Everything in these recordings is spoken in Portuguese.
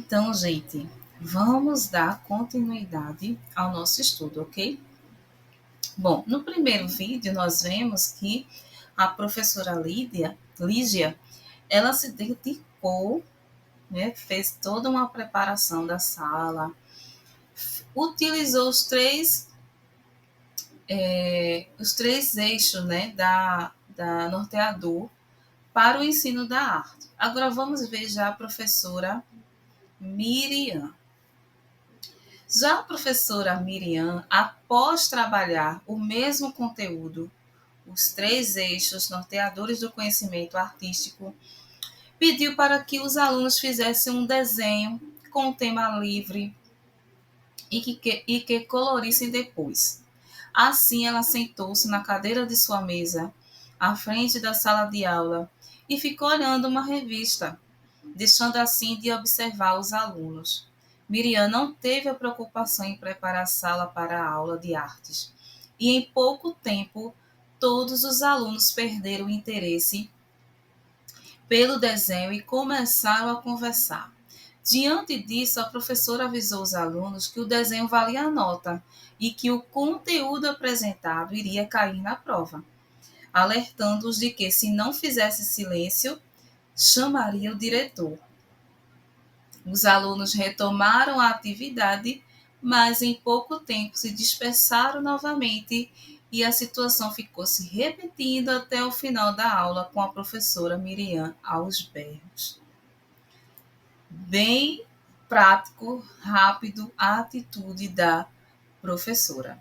Então, gente, vamos dar continuidade ao nosso estudo, ok? Bom, no primeiro vídeo nós vemos que a professora Lígia, ela se dedicou, né, fez toda uma preparação da sala, utilizou os três eixos, né, da norteador para o ensino da arte. Agora vamos ver já a professora Miriam. Já a professora Miriam, após trabalhar o mesmo conteúdo, os três eixos norteadores do conhecimento artístico, pediu para que os alunos fizessem um desenho com o tema livre e que colorissem depois. Assim, ela sentou-se na cadeira de sua mesa, à frente da sala de aula, e ficou olhando uma revista, deixando assim de observar os alunos. Miriam não teve a preocupação em preparar a sala para a aula de artes, e em pouco tempo todos os alunos perderam o interesse pelo desenho e começaram a conversar. Diante disso, a professora avisou os alunos que o desenho valia a nota e que o conteúdo apresentado iria cair na prova, alertando-os de que, se não fizesse silêncio, chamaria o diretor. Os alunos retomaram a atividade, mas em pouco tempo se dispersaram novamente e a situação ficou se repetindo até o final da aula com a professora Miriam aos berros. Bem prático, rápido a atitude da professora.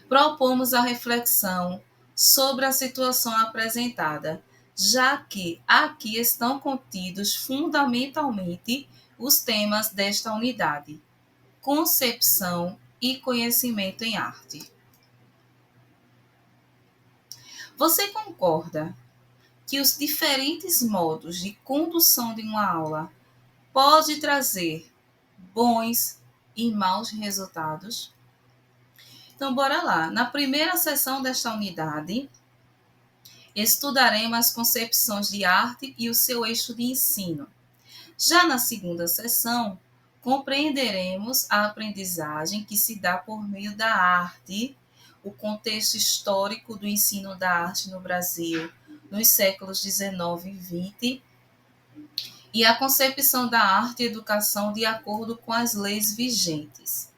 Propomos a reflexão sobre a situação apresentada, já que aqui estão contidos fundamentalmente os temas desta unidade: concepção e conhecimento em arte. Você concorda que os diferentes modos de condução de uma aula podem trazer bons e maus resultados? Então, bora lá. Na primeira sessão desta unidade, estudaremos as concepções de arte e o seu eixo de ensino. Já na segunda sessão, compreenderemos a aprendizagem que se dá por meio da arte, o contexto histórico do ensino da arte no Brasil nos séculos 19 e 20 e a concepção da arte e educação de acordo com as leis vigentes.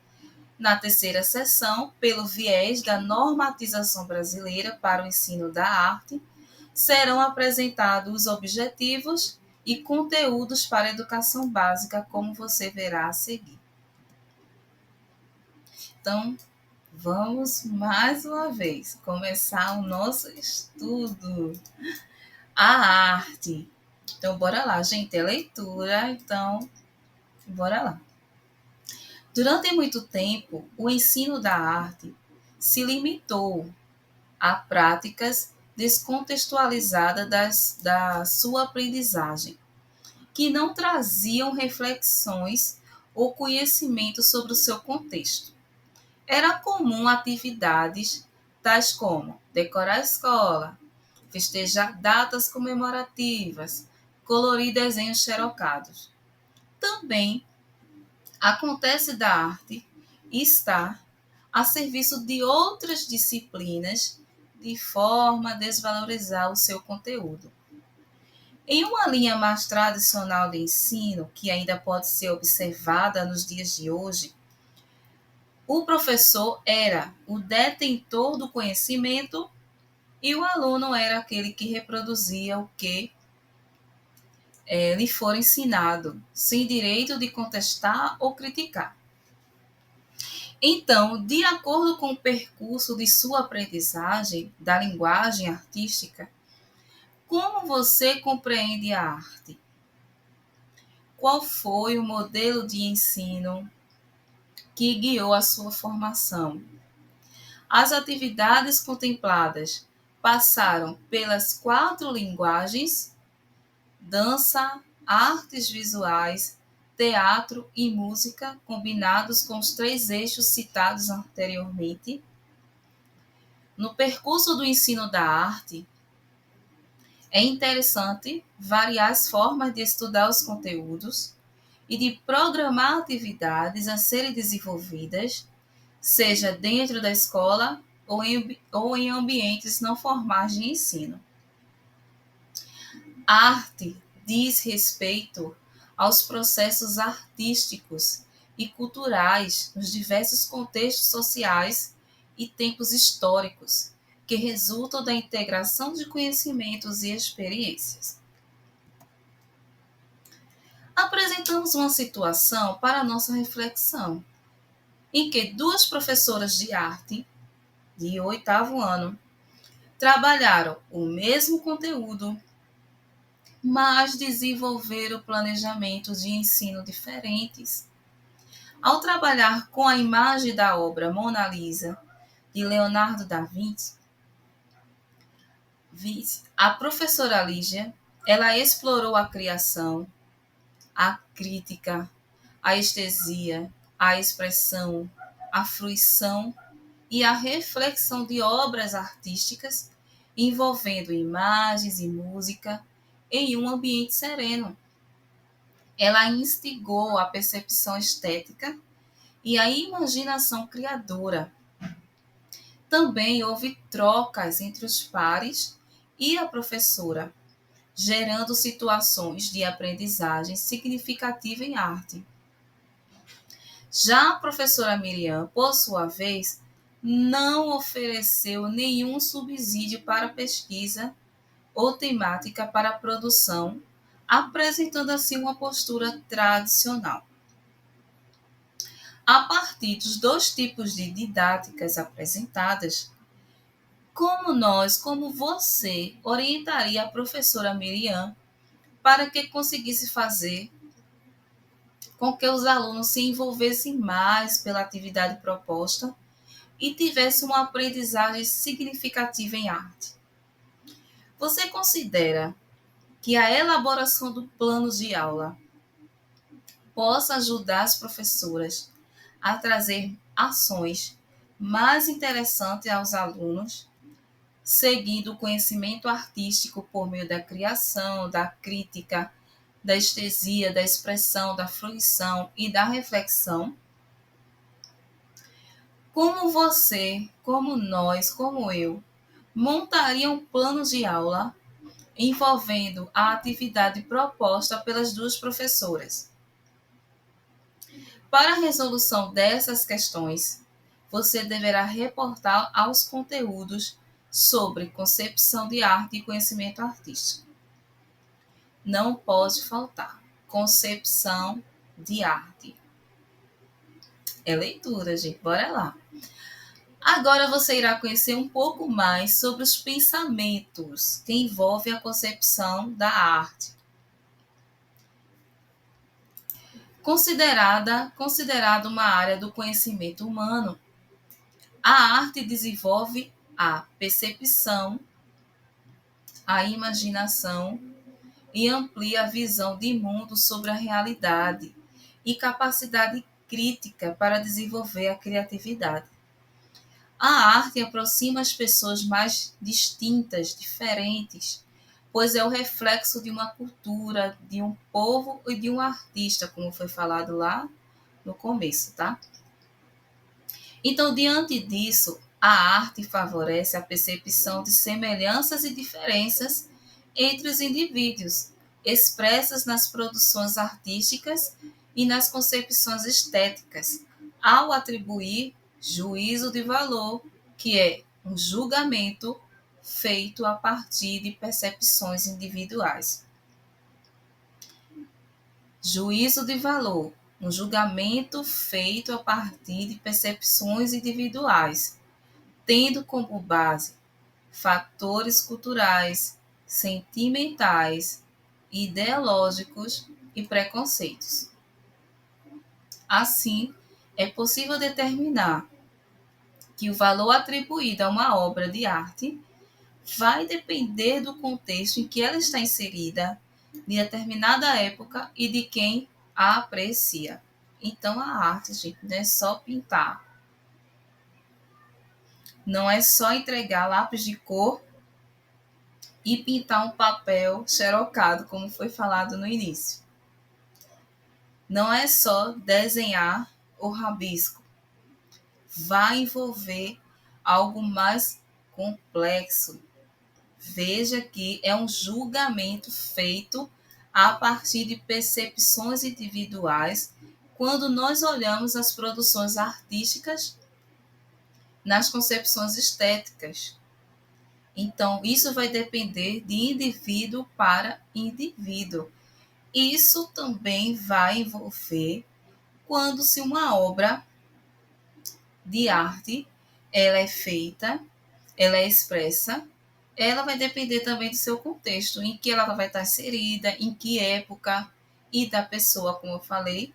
Na terceira sessão, pelo viés da normatização brasileira para o ensino da arte, serão apresentados os objetivos e conteúdos para a educação básica, como você verá a seguir. Então, vamos mais uma vez começar o nosso estudo. A arte. Então, bora lá, gente. É leitura, então, bora lá. Durante muito tempo, o ensino da arte se limitou a práticas descontextualizadas da sua aprendizagem, que não traziam reflexões ou conhecimento sobre o seu contexto. Era comum atividades tais como decorar a escola, festejar datas comemorativas, colorir desenhos xerocados. Também acontece da arte estar a serviço de outras disciplinas de forma a desvalorizar o seu conteúdo. Em uma linha mais tradicional de ensino, que ainda pode ser observada nos dias de hoje, o professor era o detentor do conhecimento e o aluno era aquele que reproduzia o que lhe for ensinado, sem direito de contestar ou criticar. Então, de acordo com o percurso de sua aprendizagem da linguagem artística, como você compreende a arte? Qual foi o modelo de ensino que guiou a sua formação? As atividades contempladas passaram pelas 4 linguagens: dança, artes visuais, teatro e música, combinados com os 3 eixos citados anteriormente. No percurso do ensino da arte, é interessante variar as formas de estudar os conteúdos e de programar atividades a serem desenvolvidas, seja dentro da escola ou em ambientes não formais de ensino. Arte diz respeito aos processos artísticos e culturais nos diversos contextos sociais e tempos históricos, que resultam da integração de conhecimentos e experiências. Apresentamos uma situação para nossa reflexão, em que duas professoras de arte, de 8º ano, trabalharam o mesmo conteúdo, mas desenvolveram planejamentos de ensino diferentes. Ao trabalhar com a imagem da obra Mona Lisa, de Leonardo da Vinci, a professora Lígia, ela explorou a criação, a crítica, a estesia, a expressão, a fruição e a reflexão de obras artísticas envolvendo imagens e música em um ambiente sereno. Ela instigou a percepção estética e a imaginação criadora. Também houve trocas entre os pares e a professora, gerando situações de aprendizagem significativa em arte. Já a professora Miriam, por sua vez, não ofereceu nenhum subsídio para pesquisa ou temática para a produção, apresentando assim uma postura tradicional. A partir dos dois tipos de didáticas apresentadas, como você, orientaria a professora Miriam para que conseguisse fazer com que os alunos se envolvessem mais pela atividade proposta e tivessem uma aprendizagem significativa em arte? Você considera que a elaboração do plano de aula possa ajudar as professoras a trazer ações mais interessantes aos alunos, seguindo o conhecimento artístico por meio da criação, da crítica, da estesia, da expressão, da fruição e da reflexão? Como você, como nós, como eu, montaria um plano de aula envolvendo a atividade proposta pelas duas professoras? Para a resolução dessas questões, você deverá reportar aos conteúdos sobre concepção de arte e conhecimento artístico. Não pode faltar concepção de arte. É leitura, gente. Bora lá. Agora você irá conhecer um pouco mais sobre os pensamentos que envolvem a concepção da arte. Considerada uma área do conhecimento humano, a arte desenvolve a percepção, a imaginação e amplia a visão de mundo sobre a realidade e capacidade crítica para desenvolver a criatividade. A arte aproxima as pessoas mais distintas, diferentes, pois é o reflexo de uma cultura, de um povo e de um artista, como foi falado lá no começo, tá? Então, diante disso, a arte favorece a percepção de semelhanças e diferenças entre os indivíduos, expressas nas produções artísticas e nas concepções estéticas, ao atribuir juízo de valor, que é um julgamento feito a partir de percepções individuais. Juízo de valor, um julgamento feito a partir de percepções individuais, tendo como base fatores culturais, sentimentais, ideológicos e preconceitos. Assim, é possível determinar que o valor atribuído a uma obra de arte vai depender do contexto em que ela está inserida, de determinada época e de quem a aprecia. Então, a arte, gente, não é só pintar. Não é só entregar lápis de cor e pintar um papel xerocado, como foi falado no início. Não é só desenhar o rabisco, vai envolver algo mais complexo. Veja que é um julgamento feito a partir de percepções individuais quando nós olhamos as produções artísticas nas concepções estéticas. Então, isso vai depender de indivíduo para indivíduo. Isso também vai envolver quando se uma obra de arte ela é feita, ela é expressa, ela vai depender também do seu contexto, em que ela vai estar inserida, em que época, e da pessoa, como eu falei,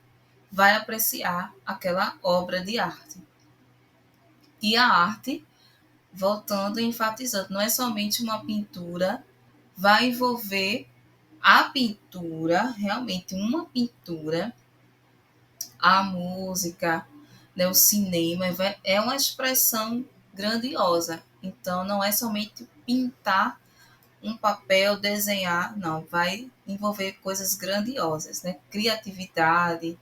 vai apreciar aquela obra de arte. E a arte, voltando e enfatizando, não é somente uma pintura, vai envolver a pintura, realmente uma pintura, a música, né, o cinema, é uma expressão grandiosa. Então, não é somente pintar um papel, desenhar, não, vai envolver coisas grandiosas, né? Criatividade,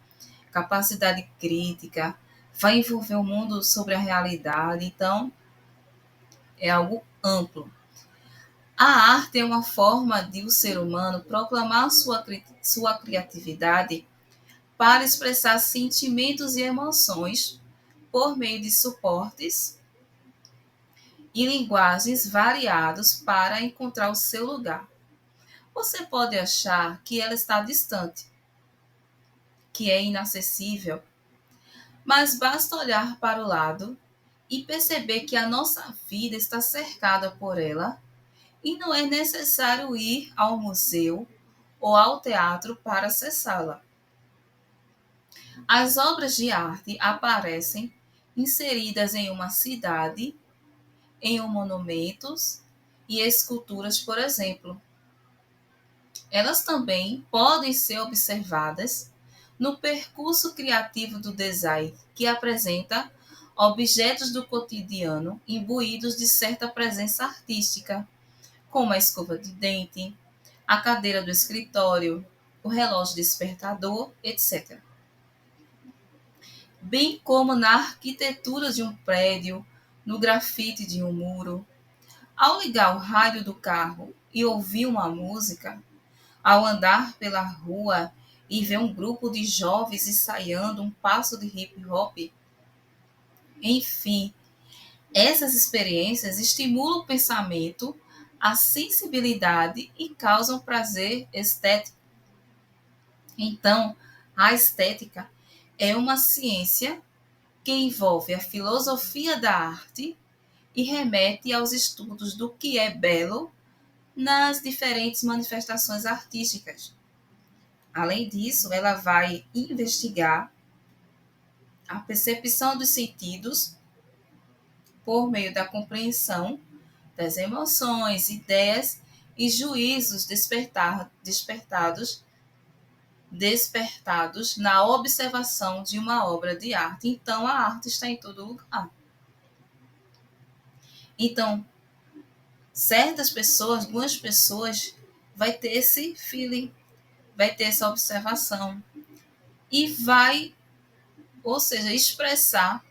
capacidade crítica, vai envolver o mundo sobre a realidade, então é algo amplo. A arte é uma forma de o ser humano proclamar sua criatividade para expressar sentimentos e emoções por meio de suportes e linguagens variados para encontrar o seu lugar. Você pode achar que ela está distante, que é inacessível, mas basta olhar para o lado e perceber que a nossa vida está cercada por ela e não é necessário ir ao museu ou ao teatro para acessá-la. As obras de arte aparecem inseridas em uma cidade, em monumentos e esculturas, por exemplo. Elas também podem ser observadas no percurso criativo do design, que apresenta objetos do cotidiano imbuídos de certa presença artística, como a escova de dente, a cadeira do escritório, o relógio despertador, etc. Bem como na arquitetura de um prédio, no grafite de um muro. Ao ligar o rádio do carro e ouvir uma música, ao andar pela rua e ver um grupo de jovens ensaiando um passo de hip hop. Enfim, essas experiências estimulam o pensamento, a sensibilidade e causam prazer estético. Então, a estética é uma ciência que envolve a filosofia da arte e remete aos estudos do que é belo nas diferentes manifestações artísticas. Além disso, ela vai investigar a percepção dos sentidos por meio da compreensão das emoções, ideias e juízos despertados na observação de uma obra de arte. Então, a arte está em todo lugar. Então, certas pessoas, algumas pessoas, vai ter esse feeling, vai ter essa observação e vai, ou seja, expressar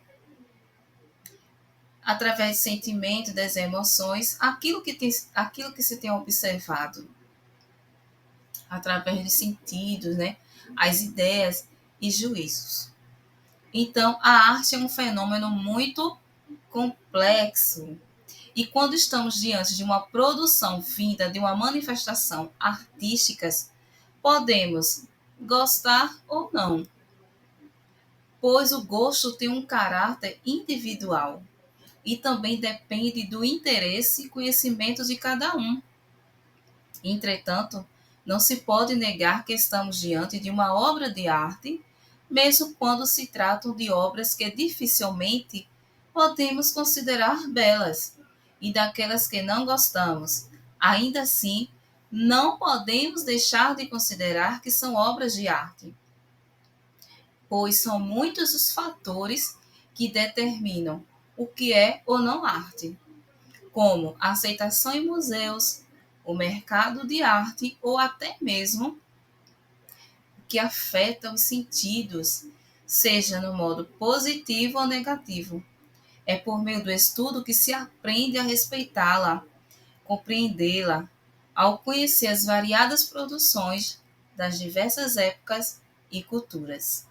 através de sentimentos, das emoções, aquilo que se tem observado, através de sentidos, né? As ideias e juízos. Então, a arte é um fenômeno muito complexo. E quando estamos diante de uma produção vinda de uma manifestação artística, podemos gostar ou não, pois o gosto tem um caráter individual e também depende do interesse e conhecimento de cada um. Entretanto, não se pode negar que estamos diante de uma obra de arte, mesmo quando se tratam de obras que dificilmente podemos considerar belas, e daquelas que não gostamos. Ainda assim, não podemos deixar de considerar que são obras de arte, pois são muitos os fatores que determinam o que é ou não arte, como a aceitação em museus, o mercado de arte ou até mesmo que afeta os sentidos, seja no modo positivo ou negativo. É por meio do estudo que se aprende a respeitá-la, compreendê-la, ao conhecer as variadas produções das diversas épocas e culturas.